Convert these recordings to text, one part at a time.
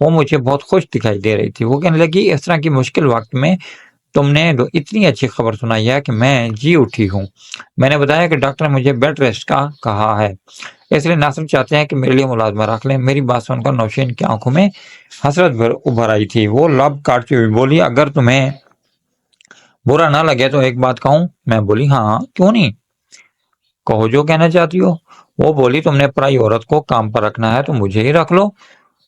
وہ مجھے بہت خوش دکھائی دے رہی تھی۔ وہ کہنے لگی اس طرح کی مشکل وقت میں تم نے اتنی اچھی خبر سنائی ہے کہ میں جی اٹھی ہوں۔ میں نے بتایا کہ ڈاکٹر نے مجھے بیڈ ریسٹ کا کہا ہے، اس لیے ناصر چاہتے ہیں کہ میرے لیے ملازمہ رکھ لیں۔ میری بات سن کر نوشین کی آنکھوں میں حسرت ابھر آئی تھی۔ وہ لب کاٹتی ہوئی بولی، اگر تمہیں برا نہ لگے تو ایک بات کہوں؟ میں بولی ہاں کیوں نہیں، کہو جو کہنا چاہتی ہو۔ وہ بولی تم نے پرائی عورت کو کام پر رکھنا ہے تو مجھے ہی رکھ لو،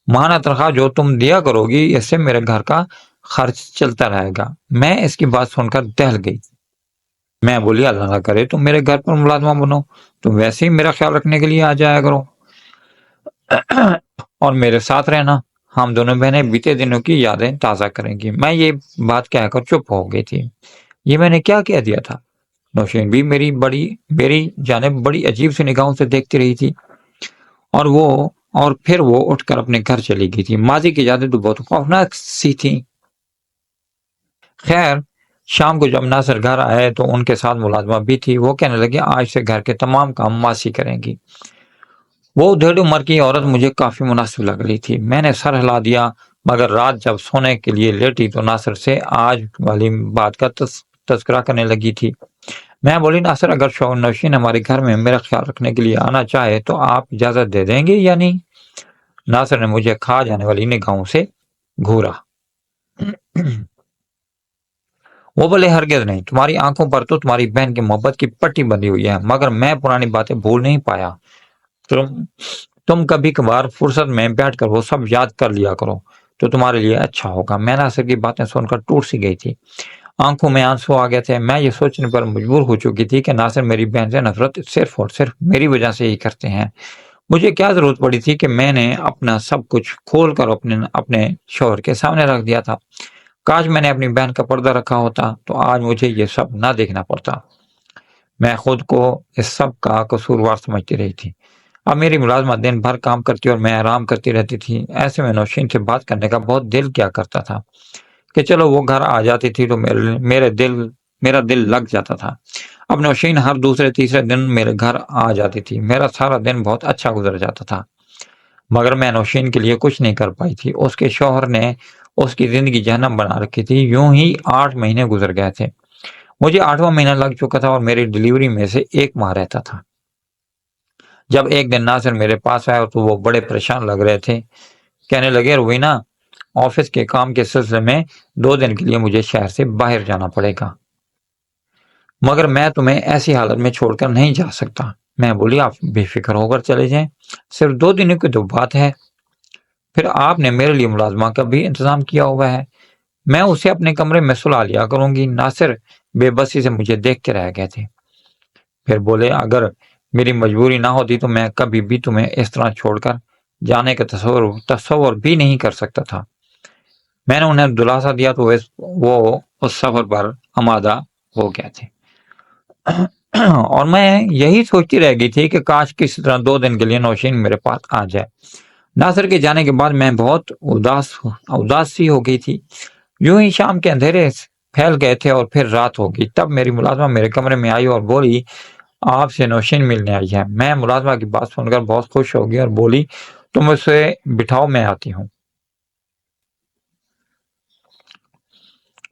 ماہانہ تنخواہ جو تم دیا کرو گی اس سے میرے گھر کا خرچ چلتا رہے گا۔ میں اس کی بات سن کر دہل گئی۔ میں بولی اللہ نہ کرے تم میرے گھر پر ملازمہ بنو، تم ویسے ہی میرا خیال رکھنے کے لیے آ جایا کرو اور میرے ساتھ رہنا، ہم دونوں بہنیں بیتے دنوں کی یادیں تازہ کریں گی۔ میں یہ بات کہہ کر چپ ہو گئی تھی۔ یہ میں نے کیا کہہ دیا تھا؟ نوشین بھی میری جانب بڑی عجیب سی نگاہوں سے دیکھتی رہی تھی اور پھر وہ اٹھ کر اپنے گھر چلی گئی تھی۔ ماضی کی یادیں تو بہت خوفناک سی تھیں۔ خیر شام کو جب ناصر گھر آئے تو ان کے ساتھ ملازمہ بھی تھی۔ وہ کہنے لگے آج سے گھر کے تمام کام ماسی کریں گی۔ وہ ڈیڑھ عمر کی عورت مجھے کافی مناسب لگ رہی تھی۔ میں نے سر ہلا دیا، مگر رات جب سونے کے لیے لیٹی تو ناصر سے آج والی بات کا تذکرہ کرنے لگی تھی۔ میں بولی ناصر اگر شوہر نوشین ہمارے گھر میں میرا خیال رکھنے کے لیے آنا چاہے تو آپ اجازت دے دیں گے یا نہیں؟ ناصر نے مجھے کھا جانے والی نگاہوں سے گھورا۔ وہ بولے ہرگز نہیں، تمہاری آنکھوں پر تو تمہاری بہن کی محبت کی پٹی بندھی ہوئی ہے، مگر میں پرانی باتیں بھول نہیں پایا۔ تم کبھی کبھار فرصت میں بیٹھ کر وہ سب یاد کر لیا کرو تو تمہارے لیے اچھا ہوگا۔ میں ناصر کی باتیں سن کر ٹوٹ سی گئی تھی، آنکھوں میں آنسو آ گئے تھے۔ میں یہ سوچنے پر مجبور ہو چکی تھی کہ ناصر میری بہن سے نفرت صرف اور صرف میری وجہ سے ہی کرتے ہیں۔ مجھے کیا ضرورت پڑی تھی کہ میں نے اپنا سب کچھ کھول کر اپنے شوہر کے سامنے رکھ دیا تھا؟ کاش میں نے اپنی بہن کا پردہ رکھا ہوتا تو آج مجھے یہ سب نہ دیکھنا پڑتا۔ میں خود کو اس سب کا قصوروار سمجھتی رہی تھی۔ اب میری ملازمہ دن بھر کام کرتی اور میں آرام کرتی رہتی تھی۔ ایسے میں نوشین سے بات کرنے کا بہت دل کیا کرتا تھا کہ چلو وہ گھر آ جاتی تھی تو میرا دل لگ جاتا تھا۔ اب نوشین ہر دوسرے تیسرے دن میرے گھر آ جاتی تھی، میرا سارا دن بہت اچھا گزر جاتا تھا، مگر میں نوشین کے لیے کچھ نہیں کر پائی تھی۔ اس کے شوہر نے اس کی زندگی جہنم بنا رکھی تھی۔ یوں ہی 8 مہینے گزر گئے تھے۔ مجھے 8واں مہینہ لگ چکا تھا اور میری ڈیلیوری میں سے 1 ماہ رہتا تھا۔ جب ایک دن ناصر میرے پاس آیا تو وہ بڑے پریشان لگ رہے تھے۔ کہنے لگے روینہ آفس کے کام کے سلسلے میں 2 دن کے لیے مجھے شہر سے باہر جانا پڑے گا، مگر میں تمہیں ایسی حالت میں چھوڑ کر نہیں جا سکتا۔ میں بولی آپ بے فکر ہو کر چلے جائیں، صرف 2 دنوں کی تو بات ہے، پھر آپ نے میرے لیے ملازمہ کا بھی انتظام کیا ہوا ہے، میں اسے اپنے کمرے میں سلا لیا کروں گی۔ ناصر بے بسی سے مجھے دیکھتے رہ گئے تھے، پھر بولے اگر میری مجبوری نہ ہوتی تو میں کبھی بھی تمہیں اس طرح چھوڑ کر جانے کا تصور بھی نہیں کر سکتا تھا۔ میں نے انہیں دلاسا دیا تو وہ اس سفر پر آمادہ ہو گئے تھے اور میں یہی سوچتی رہ گئی تھی کہ کاش کسی طرح 2 دن کے لیے نوشین میرے پاس آ جائے۔ ناصر کے جانے کے بعد میں بہت اداس سی ہو گئی تھی۔ یوں ہی شام کے اندھیرے پھیل گئے تھے اور پھر رات ہو گئی۔ تب میری ملازمہ میرے کمرے میں آئی اور بولی آپ سے نوشین ملنے آئی ہے۔ میں ملازمہ کی بات سن کر بہت خوش ہو گئی اور بولی تم اسے بٹھاؤ میں آتی ہوں۔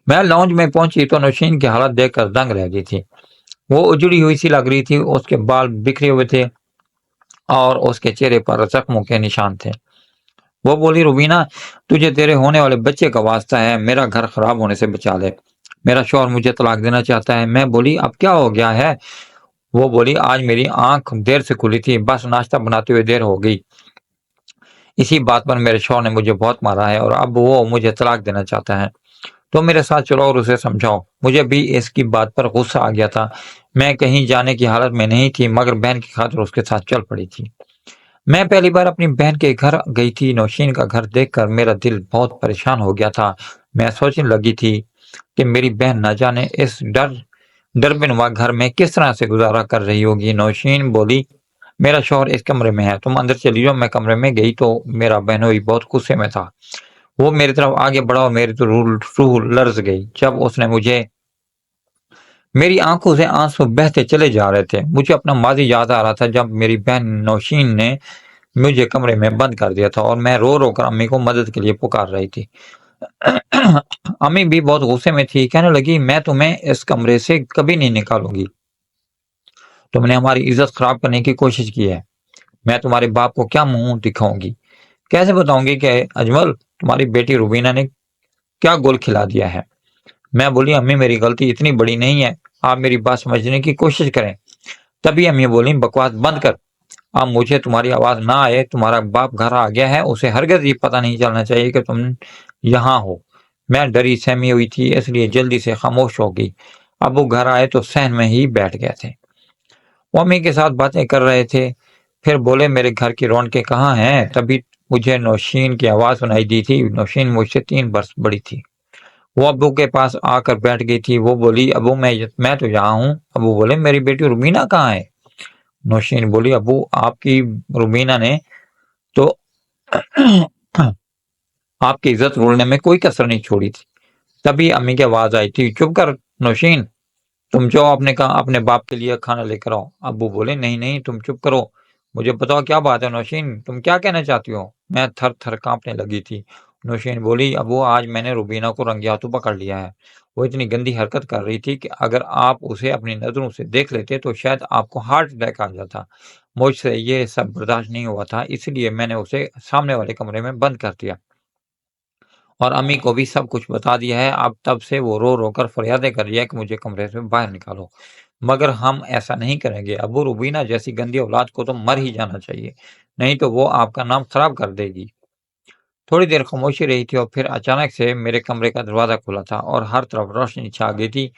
میں لاؤنج میں پہنچی تو نوشین کی حالت دیکھ کر دنگ رہ گئی تھی۔ وہ اجڑی ہوئی سی لگ رہی تھی، اس کے بال بکھرے ہوئے تھے اور اس کے چہرے پر زخموں کے نشان تھے۔ وہ بولی روبینہ تجھے تیرے ہونے والے بچے کا واسطہ ہے میرا گھر خراب ہونے سے بچا لے، میرا شوہر مجھے طلاق دینا چاہتا ہے۔ میں بولی اب کیا ہو گیا ہے؟ وہ بولی آج میری آنکھ دیر سے کھلی تھی، بس ناشتہ بناتے ہوئے دیر ہو گئی، اسی بات پر میرے شوہر نے مجھے بہت مارا ہے اور اب وہ مجھے طلاق دینا چاہتا ہے، تو میرے ساتھ چلو اور اسے سمجھاؤ۔ مجھے بھی اس کی بات پر غصہ آ گیا تھا، میں کہیں جانے کی حالت میں نہیں تھی مگر بہن کی خاطر اس کے ساتھ چل پڑی تھی۔ میں پہلی بار اپنی بہن کے گھر گئی تھی۔ نوشین کا گھر دیکھ کر میرا دل بہت پریشان ہو گیا تھا۔ میں سوچنے لگی تھی کہ میری بہن نہ جانے اس ڈربنما گھر میں کس طرح سے گزارا کر رہی ہوگی۔ نوشین بولی میرا شوہر اس کمرے میں ہے، تم اندر چلی جاؤ۔ میں کمرے میں گئی تو میرا بہنوئی بہت غصے میں تھا، وہ میری طرف آگے بڑھا اور میری تو روح لرز گئی جب اس نے میری آنکھوں سے آنسو بہتے چلے جا رہے تھے۔ مجھے اپنا ماضی یاد آ رہا تھا جب میری بہن نوشین نے مجھے کمرے میں بند کر دیا تھا اور میں رو رو کر امی کو مدد کے لیے پکار رہی تھی۔ امی بھی بہت غصے میں تھی، کہنے لگی میں تمہیں اس کمرے سے کبھی نہیں نکالوں گی، تم نے ہماری عزت خراب کرنے کی کوشش کی ہے، میں تمہارے باپ کو کیا منہ دکھاؤں گی، کیسے بتاؤں گی کہ اجمل تمہاری بیٹی روبینہ نے کیا گول کھلا دیا ہے۔ میں بولی امی میری غلطی اتنی بڑی نہیں ہے، آپ میری بات سمجھنے کی کوشش کریں۔ تبھی امی بولی بکواس بند کر، اب مجھے تمہاری آواز نہ آئے، تمہارا باپ گھر آ گیا ہے، اسے ہرگز یہ پتہ نہیں چلنا چاہیے کہ تم یہاں ہو۔ میں ڈری سہمی ہوئی تھی اس لیے جلدی سے خاموش ہو گئی۔ ابو گھر آئے تو صحن میں ہی بیٹھ گئے تھے، وہ امی کے ساتھ باتیں کر رہے تھے، پھر بولے میرے گھر کی رونقیں کہاں ہیں؟ تبھی مجھے نوشین کی آواز سنائی دی تھی۔ نوشین مجھ سے 3 برس بڑی تھی، وہ ابو کے پاس آ کر بیٹھ گئی تھی۔ وہ بولی ابو میں تو یہاں ہوں۔ ابو بولے میری بیٹی روبینہ کہاں ہے؟ نوشین بولی ابو آپ کی روبینہ نے تو آپ کی عزت رولنے میں کوئی کسر نہیں چھوڑی تھی۔ تبھی امی کی آواز آئی تھی چپ کر نوشین، تم جاؤ اپنے باپ کے لیے کھانا لے کر آؤ۔ ابو بولے نہیں نہیں تم چپ کرو، مجھے بتاؤ کیا بات ہے نوشین، تم کیا کہنا چاہتی ہو؟ میں تھر تھر کانپنے لگی تھی۔ نوشین بولی ابو آج میں نے روبینہ کو رنگے ہاتھوں پکڑ لیا ہے، وہ اتنی گندی حرکت کر رہی تھی کہ اگر آپ اسے اپنی نظروں سے دیکھ لیتے تو شاید آپ کو ہارٹ اٹیک آ جاتا۔ مجھ سے یہ سب برداشت نہیں ہوا تھا، اس لیے میں نے اسے سامنے والے کمرے میں بند کر دیا اور امی کو بھی سب کچھ بتا دیا ہے۔ اب تب سے وہ رو رو کر فریادیں کر رہی ہے کہ مجھے کمرے سے باہر نکالو، مگر ہم ایسا نہیں کریں گے ابو، روبینہ جیسی گندی اولاد کو تو مر ہی جانا چاہیے، نہیں تو وہ آپ کا نام خراب کر دے گی۔ تھوڑی دیر خاموشی رہی تھی اور پھر اچانک سے میرے کمرے کا دروازہ کھلا تھا اور ہر طرف روشنی چھا گئی تھی۔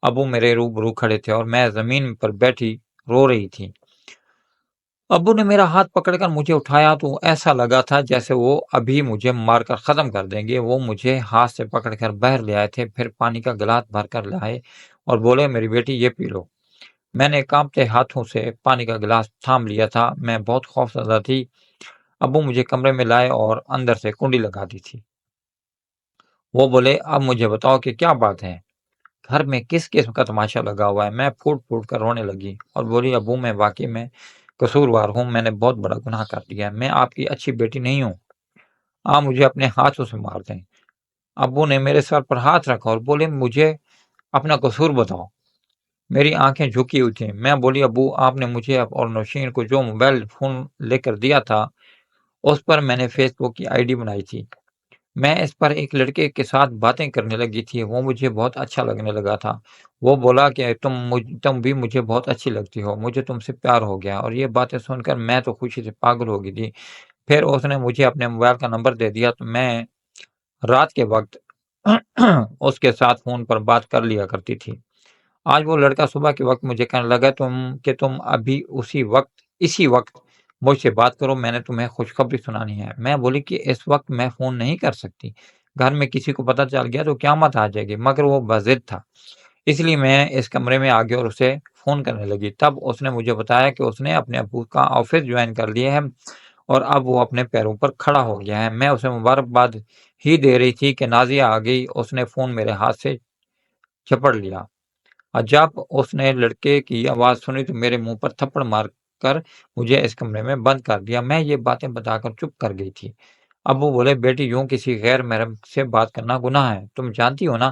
ابو میرے روبرو کھڑے تھے اور میں زمین پر بیٹھی رو رہی تھی۔ ابو نے میرا ہاتھ پکڑ کر مجھے اٹھایا تو ایسا لگا تھا جیسے وہ ابھی مجھے مار کر ختم کر دیں گے۔ وہ مجھے ہاتھ سے پکڑ کر باہر لے آئے تھے، پھر پانی کا گلاس بھر کر لائے اور بولے میری بیٹی یہ پی لو۔ میں نے کانپتے ہاتھوں سے پانی کا گلاس تھام لیا تھا، میں بہت خوفزدہ تھی۔ ابو مجھے کمرے میں لائے اور اندر سے کنڈی لگا دی تھی۔ وہ بولے اب مجھے بتاؤ کہ کیا بات ہے، گھر میں کس قسم کا تماشا لگا ہوا ہے؟ میں پھوٹ پھوٹ کر رونے لگی اور بولی ابو میں واقعی میں قصوروار ہوں، میں نے بہت بڑا گناہ کر دیا ہے، میں آپ کی اچھی بیٹی نہیں ہوں، آپ مجھے اپنے ہاتھوں سے مار دیں۔ ابو نے میرے سر پر ہاتھ رکھا اور بولے مجھے اپنا قصور بتاؤ۔ میری آنکھیں جھکی ہوئی تھیں۔ میں بولی ابو آپ نے مجھے اور نوشین کو جو موبائل فون لے کر دیا تھا اس پر میں نے فیس بک کی آئی ڈی بنائی تھی، میں اس پر ایک لڑکے کے ساتھ باتیں کرنے لگی تھی، وہ مجھے بہت اچھا لگنے لگا تھا، وہ بولا کہ تم بھی مجھے بہت اچھی لگتی ہو، مجھے تم سے پیار ہو گیا۔ اور یہ باتیں سن کر میں تو خوشی سے پاگل ہو گئی تھی۔ پھر اس نے مجھے اپنے موبائل کا نمبر دے دیا تو میں رات کے وقت اس کے ساتھ فون پر بات کر لیا کرتی تھی۔ آج وہ لڑکا صبح کے وقت مجھے کہنے لگا تم ابھی اسی وقت مجھ سے بات کرو، میں نے تمہیں خوشخبری سنانی ہے۔ میں بولی کہ اس وقت میں فون نہیں کر سکتی، گھر میں کسی کو پتہ چل گیا تو قیامت آ جائے گی، مگر وہ بضد تھا، اس لیے میں اس کمرے میں آ گئی اور اسے فون کرنے لگی۔ تب اس نے مجھے بتایا کہ اس نے اپنے ابو کا آفس جوائن کر لیا ہے اور اب وہ اپنے پیروں پر کھڑا ہو گیا ہے۔ میں اسے مبارکباد ہی دے رہی تھی کہ نازیہ آ گئی، اس نے فون میرے ہاتھ سے جھپٹ لیا اور جب اس نے لڑکے کی آواز سنی تو میرے منہ پر تھپڑ مار کر مجھے اس کمرے میں بند کر دیا۔ میں یہ باتیں بتا کر چپ کر گئی تھی۔ ابو بولے بیٹی یوں کسی غیر محرم سے بات کرنا گناہ ہے، تم جانتی ہو نا؟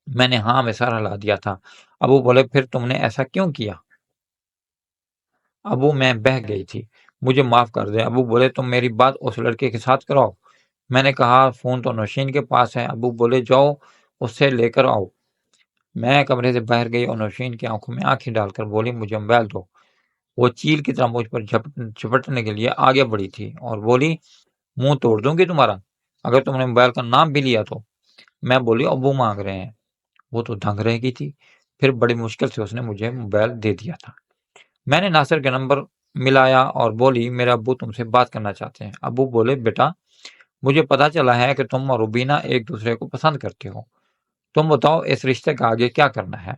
میں نے ہاں میں سر ہلا دیا تھا۔ ابو بولے پھر تم نے ایسا کیوں کیا؟ ابو میں بہہ گئی تھی، مجھے معاف کر دے۔ ابو بولے تم میری بات اس لڑکے کے ساتھ کراؤ۔ میں نے کہا فون تو نوشین کے پاس ہے۔ ابو بولے جاؤ اس سے لے کر آؤ۔ میں کمرے سے باہر گئی اور نوشین کی آنکھوں میں آنکھیں ڈال کر بولی مجھے موبائل دو۔ وہ چیل کی طرح مجھ پر جھپٹنے کے لیے آگے بڑھی تھی اور بولی منہ توڑ دوں گی تمہارا اگر تم نے موبائل کا نام بھی لیا تو۔ میں بولی ابو مانگ رہے ہیں۔ وہ تو دنگ رہ گئی تھی، پھر بڑی مشکل سے اس نے مجھے موبائل دے دیا تھا۔ میں نے ناصر کا نمبر ملایا اور بولی میرے ابو تم سے بات کرنا چاہتے ہیں۔ ابو بولے بیٹا مجھے پتا چلا ہے کہ تم اور روبینہ ایک دوسرے کو پسند کرتے ہو، تم بتاؤ اس رشتے کا آگے کیا کرنا ہے؟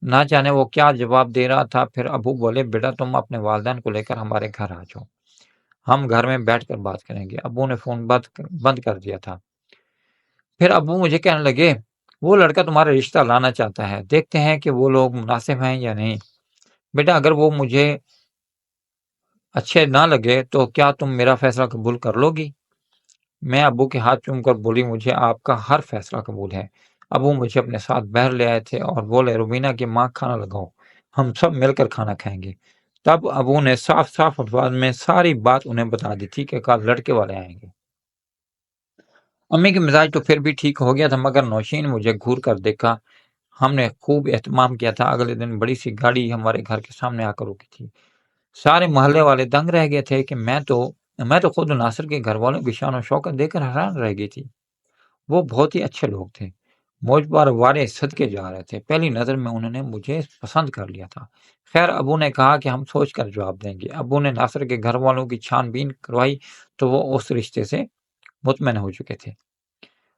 نہ جانے وہ کیا جواب دے رہا تھا۔ پھر ابو بولے بیٹا تم اپنے والدین کو لے کر ہمارے گھر آ جاؤ، ہم گھر میں بیٹھ کر بات کریں گے۔ ابو نے فون بند کر دیا تھا۔ پھر ابو مجھے کہنے لگے وہ لڑکا تمہارا رشتہ لانا چاہتا ہے، دیکھتے ہیں کہ وہ لوگ مناسب ہیں یا نہیں۔ بیٹا اگر وہ مجھے اچھے نہ لگے تو کیا تم میرا فیصلہ قبول کر لو گی؟ میں ابو کے ہاتھ چوم کر بولی مجھے آپ کا ہر فیصلہ قبول ہے۔ ابو مجھے اپنے ساتھ باہر لے آئے تھے اور بولے روبینہ کی ماں کھانا لگاؤ، ہم سب مل کر کھانا کھائیں گے۔ تب ابو نے صاف صاف الفاظ میں ساری بات انہیں بتا دی تھی کہ کل لڑکے والے آئیں گے۔ امی کی مزاج تو پھر بھی ٹھیک ہو گیا تھا، مگر نوشین مجھے گھور کر دیکھا۔ ہم نے خوب اہتمام کیا تھا۔ اگلے دن بڑی سی گاڑی ہمارے گھر کے سامنے آ کر رکی تھی۔ سارے محلے والے دنگ رہ گئے تھے کہ میں تو خود ناصر کے گھر والوں کی شان و شوکت دیکھ کر حیران رہ گئی تھی۔ وہ بہت ہی اچھے لوگ تھے، مجھ پر وارے صدقے جا رہے تھے۔ پہلی نظر میں انہوں نے مجھے پسند کر لیا تھا۔ خیر ابو نے کہا کہ ہم سوچ کر جواب دیں گے۔ ابو نے ناصر کے گھر والوں کی چھان بین کروائی تو وہ اس رشتے سے مطمئن ہو چکے تھے۔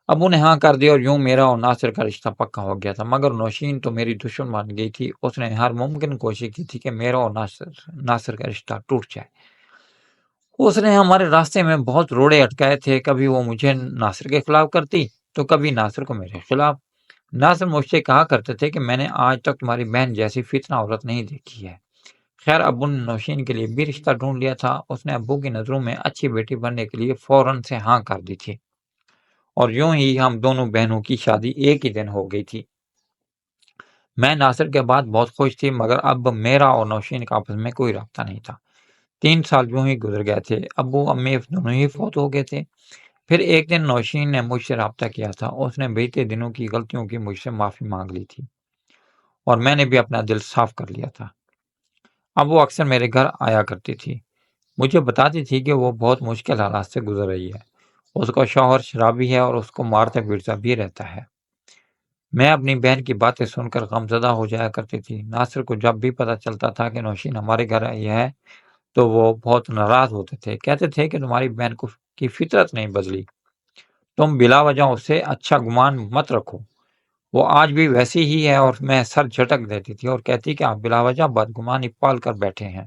ابو نے ہاں کر دیا اور یوں میرا اور ناصر کا رشتہ پکا ہو گیا تھا، مگر نوشین تو میری دشمن بن گئی تھی۔ اس نے ہر ممکن کوشش کی تھی کہ میرا اور ناصر کا رشتہ ٹوٹ جائے۔ اس نے ہمارے راستے میں بہت روڑے اٹکائے تھے، کبھی وہ مجھے ناصر کے خلاف کرتی تو کبھی ناصر کو میرے خلاف۔ ناصر مجھ سے کہا کرتے تھے کہ میں نے آج تک تمہاری بہن جیسی فتنہ عورت نہیں دیکھی ہے۔ خیر ابو نے نوشین کے لیے بھی رشتہ ڈھونڈ لیا تھا۔ اس نے ابو کی نظروں میں اچھی بیٹی بننے کے لیے فوراً سے ہاں کر دی تھی، اور یوں ہی ہم دونوں بہنوں کی شادی ایک ہی دن ہو گئی تھی۔ میں ناصر کے بعد بہت خوش تھی، مگر اب میرا اور نوشین کا آپس میں کوئی رابطہ نہیں تھا۔ 3 سال یوں ہی گزر گئے تھے۔ ابو امی دونوں ہی فوت ہو گئے تھے۔ پھر ایک دن نوشین نے مجھ سے رابطہ کیا تھا۔ اس نے بیتے دنوں کی غلطیوں کی مجھ سے معافی مانگ لی تھی، اور میں نے بھی اپنا دل صاف کر لیا تھا۔ اب وہ اکثر میرے گھر آیا کرتی تھی، مجھے بتاتی تھی کہ وہ بہت مشکل حالات سے گزر رہی ہے۔ اس کا شوہر شرابی ہے اور اس کو مارتا پیٹتا بھی رہتا ہے۔ میں اپنی بہن کی باتیں سن کر غمزدہ ہو جایا کرتی تھی۔ ناصر کو جب بھی پتہ چلتا تھا کہ نوشین ہمارے گھر آئی ہے تو وہ بہت ناراض ہوتے تھے، کہتے تھے کہ تمہاری بہن کی فطرت نہیں بدلی، تم بلا وجہ اس سے اچھا گمان مت رکھو، وہ آج بھی ویسی ہی ہے۔ اور میں سر جھٹک دیتی تھی اور کہتی کہ آپ بلا وجہ بدگمانی پال کر بیٹھے ہیں۔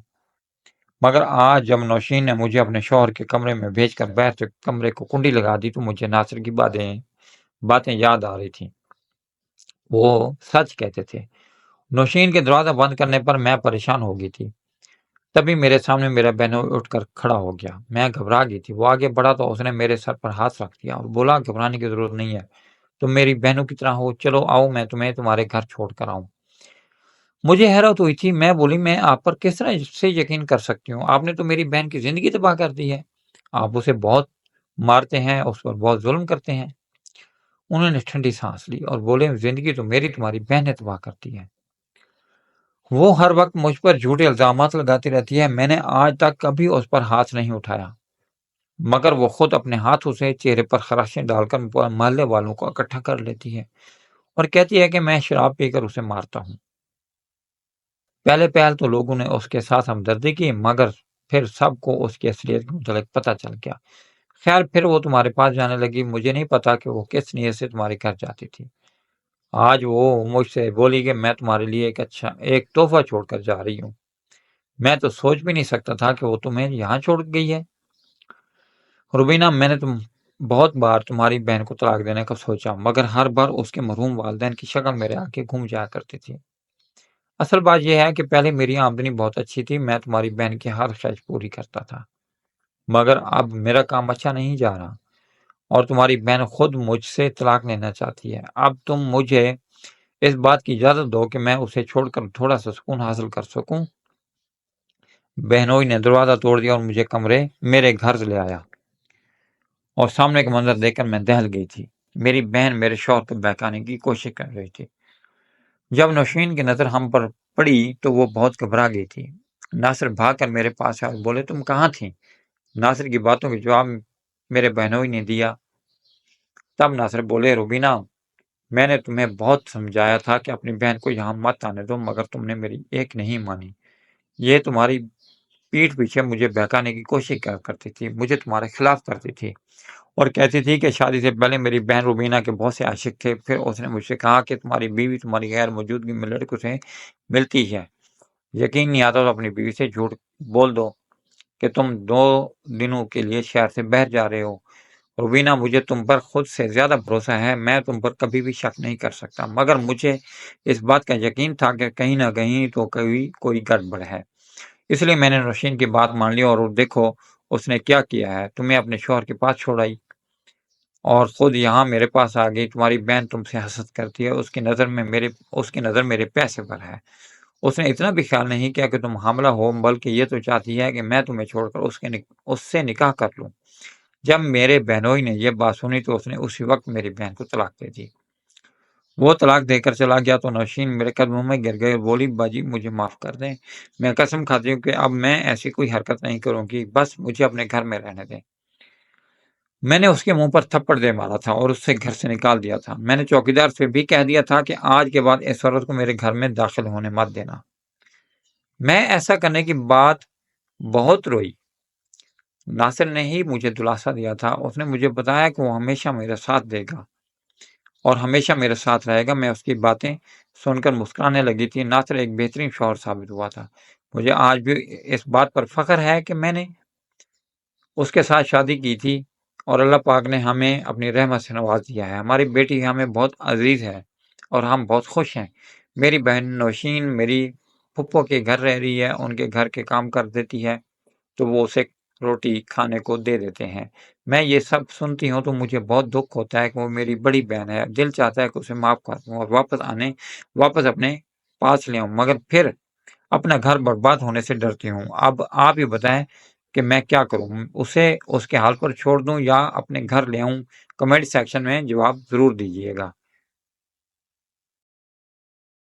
مگر آج جب نوشین نے مجھے اپنے شوہر کے کمرے میں بھیج کر باہر سے کمرے کو کنڈی لگا دی تو مجھے ناصر کی باتیں یاد آ رہی تھیں۔ وہ سچ کہتے تھے۔ نوشین کے دروازہ بند کرنے پر میں پریشان ہو گئی تھی۔ تبھی میرے سامنے میرا بہنوئی اٹھ کر کھڑا ہو گیا۔ میں گھبرا گئی تھی۔ وہ آگے بڑھا تو اس نے میرے سر پر ہاتھ رکھ دیا اور بولا گھبرانے کی ضرورت نہیں ہے، تم میری بہنوں کی طرح ہو، چلو آؤ میں تمہیں تمہارے گھر چھوڑ کر آؤں۔ مجھے حیرت ہوئی تھی۔ میں بولی میں آپ پر کس طرح سے یقین کر سکتی ہوں؟ آپ نے تو میری بہن کی زندگی تباہ کر دی ہے، آپ اسے بہت مارتے ہیں، اس پر بہت ظلم کرتے ہیں۔ انہوں نے ٹھنڈی سانس لی اور بولے زندگی تو میری تمہاری بہن نے تباہ کرتی ہے، وہ ہر وقت مجھ پر جھوٹے الزامات لگاتی رہتی ہے، میں نے آج تک کبھی اس پر ہاتھ نہیں اٹھایا، مگر وہ خود اپنے ہاتھوں سے چہرے پر خراشیں ڈال کر محلے والوں کو اکٹھا کر لیتی ہے اور کہتی ہے کہ میں شراب پی کر اسے مارتا ہوں۔ پہل تو لوگوں نے اس کے ساتھ ہمدردی کی، مگر پھر سب کو اس کی اصلیت کے متعلق پتہ چل گیا۔ خیر پھر وہ تمہارے پاس جانے لگی، مجھے نہیں پتا کہ وہ کس نیت سے تمہارے گھر جاتی تھی۔ آج وہ مجھ سے بولی کہ میں تمہارے لیے ایک تحفہ چھوڑ کر جا رہی ہوں۔ میں تو سوچ بھی نہیں سکتا تھا کہ وہ تمہیں یہاں چھوڑ گئی ہے۔ روبینہ میں نے بہت بار تمہاری بہن کو طلاق دینے کا سوچا، مگر ہر بار اس کے مرحوم والدین کی شکل میرے آنکھیں گھوم جایا کرتی تھی۔ اصل بات یہ ہے کہ پہلے میری آمدنی بہت اچھی تھی، میں تمہاری بہن کی ہر خواہش پوری کرتا تھا، مگر اب میرا کام اچھا نہیں جا رہا اور تمہاری بہن خود مجھ سے طلاق لینا چاہتی ہے۔ اب تم مجھے اس بات کی اجازت دو کہ میں اسے چھوڑ کر تھوڑا سا سکون حاصل کر سکوں۔ بہنوئی نے دروازہ توڑ دیا اور مجھے میرے گھر لے آیا، اور سامنے کا منظر دیکھ کر میں دہل گئی تھی۔ میری بہن میرے شوہر کو بہکانے کی کوشش کر رہی تھی۔ جب نوشین کی نظر ہم پر پڑی تو وہ بہت گھبرا گئی تھی۔ ناصر بھاگ کر میرے پاس آیا اور بولے تم کہاں تھی؟ ناصر کی باتوں کا جواب میرے بہنوئی نے دیا۔ تب ناصر بولے روبینہ میں نے تمہیں بہت سمجھایا تھا کہ اپنی بہن کو یہاں مت آنے دو، مگر تم نے میری ایک نہیں مانی، یہ تمہاری پیٹھ پیچھے مجھے بہکانے کی کوشش کرتی تھی، مجھے تمہارے خلاف کرتی تھی اور کہتی تھی کہ شادی سے پہلے میری بہن روبینہ کے بہت سے عاشق تھے۔ پھر اس نے مجھ سے کہا کہ تمہاری بیوی تمہاری غیر موجودگی میں لڑکوں سے ملتی ہے، یقین نہیں آتا تو اپنی بیوی سے جھوٹ بول دو کہ تم 2 دنوں کے لیے شہر سے باہر جا رہے ہو۔ روبینہ مجھے تم پر خود سے زیادہ بھروسہ ہے، میں تم پر کبھی بھی شک نہیں کر سکتا، مگر مجھے اس بات کا یقین تھا کہ کہیں نہ کہیں تو کوئی گڑبڑ ہے، اس لیے میں نے نوشین کی بات مان لی اور دیکھو اس نے کیا کیا ہے، تمہیں اپنے شوہر کے پاس چھوڑ آئی اور خود یہاں میرے پاس آ گئی۔ تمہاری بہن تم سے حسد کرتی ہے، اس کی نظر میرے پیسے پر ہے۔ اس نے اتنا بھی خیال نہیں کیا کہ تم حاملہ ہو، بلکہ یہ تو چاہتی ہے کہ میں تمہیں چھوڑ کر اس سے نکاح کر لوں۔ جب میرے بہنوئی نے یہ بات سنی تو اس نے اسی وقت میری بہن کو طلاق دے دی۔ وہ طلاق دے کر چلا گیا تو نوشین میرے قدموں میں گر گئی اور بولی، باجی مجھے معاف کر دیں، میں قسم کھاتی ہوں کہ اب میں ایسی کوئی حرکت نہیں کروں گی، بس مجھے اپنے گھر میں رہنے دیں۔ میں نے اس کے منہ پر تھپڑ دے مارا تھا اور اس سے گھر سے نکال دیا تھا۔ میں نے چوکیدار سے بھی کہہ دیا تھا کہ آج کے بعد اس عورت کو میرے گھر میں داخل ہونے مت دینا۔ میں ایسا کرنے کی بات بہت روئی۔ ناصر نے ہی مجھے دلاسا دیا تھا، اس نے مجھے بتایا کہ وہ ہمیشہ میرا ساتھ دے گا اور ہمیشہ میرے ساتھ رہے گا۔ میں اس کی باتیں سن کر مسکرانے لگی تھی۔ ناصر ایک بہترین شوہر ثابت ہوا تھا۔ مجھے آج بھی اس بات پر فخر ہے کہ میں نے اس کے ساتھ شادی کی تھی اور اللہ پاک نے ہمیں اپنی رحمت سے نواز دیا ہے۔ ہماری بیٹی ہمیں بہت عزیز ہے اور ہم بہت خوش ہیں۔ میری بہن نوشین میری پھپھو کے گھر رہ رہی ہے، ان کے گھر کے کام کر دیتی ہے تو وہ اسے روٹی کھانے کو دے دیتے ہیں۔ میں یہ سب سنتی ہوں تو مجھے بہت دکھ ہوتا ہے کہ وہ میری بڑی بہن ہے، دل چاہتا ہے کہ اسے معاف کر دوں اور واپس اپنے پاس لے آؤں، مگر پھر اپنا گھر برباد ہونے سے ڈرتی ہوں۔ اب آپ ہی بتائیں کہ میں کیا کروں، اسے اس کے حال پر چھوڑ دوں یا اپنے گھر لے آؤں؟ کمنٹ سیکشن میں جواب ضرور دیجیے گا۔